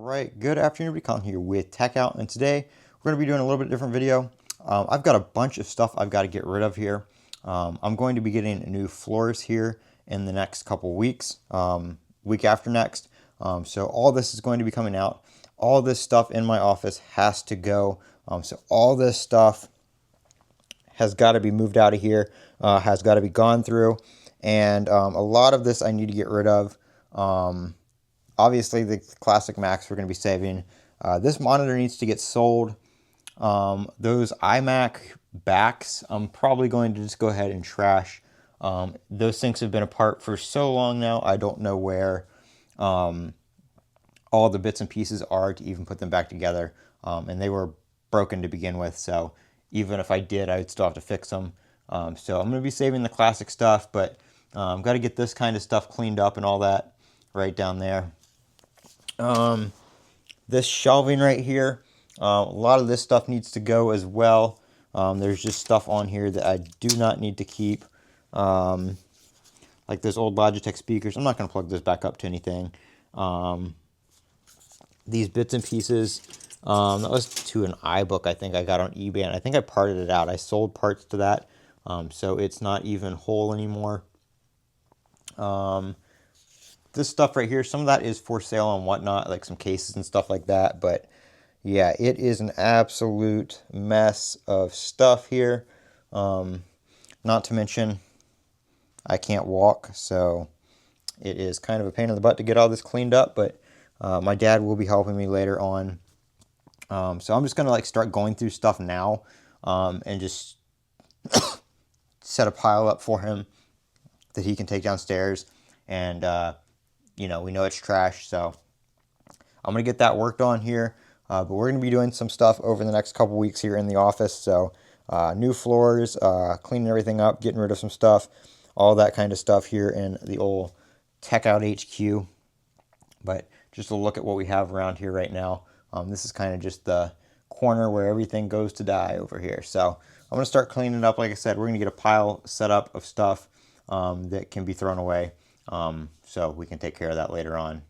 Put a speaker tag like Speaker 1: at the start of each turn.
Speaker 1: Alright, good afternoon, everybody. Colin here with Techout, and today we're going to be doing a little bit different video. I've got a bunch of stuff I've got to get rid of here. I'm going to be getting new floors here in the next couple weeks, week after next. So all this is going to be coming out. All this stuff in my office has to go. So all this stuff has got to be moved out of here, has got to be gone through, and a lot of this I need to get rid of. Obviously, the classic Macs we're going to be saving. This monitor needs to get sold. Those iMac backs, I'm probably going to just go ahead and trash. Those things have been apart for so long now, I don't know where all the bits and pieces are to even put them back together. And they were broken to begin with, so even if I did, I would still have to fix them. So I'm going to be saving the classic stuff, but I've got to get this kind of stuff cleaned up and all that right down there. This shelving right here, a lot of this stuff needs to go as well. There's just stuff on here that I do not need to keep, like those old Logitech speakers. I'm not going to plug those back up to anything. These bits and pieces, that was to an iBook I think I got on eBay, and I think I parted it out. I sold parts to that, so it's not even whole anymore. This stuff right here, some of that is for sale and whatnot, like some cases and stuff like that. But yeah, it is an absolute mess of stuff here. Not to mention, I can't walk, so it is kind of a pain in the butt to get all this cleaned up. But my dad will be helping me later on. So I'm just gonna like start going through stuff now, and just set a pile up for him that he can take downstairs. And you know, we know it's trash, so I'm going to get that worked on here. But we're going to be doing some stuff over the next couple weeks here in the office. So new floors, cleaning everything up, getting rid of some stuff, all that kind of stuff here in the old Techout HQ. But just a look at what we have around here right now. This is kind of just the corner where everything goes to die over here. So I'm going to start cleaning it up. Like I said, we're going to get a pile set up of stuff that can be thrown away. So we can take care of that later on.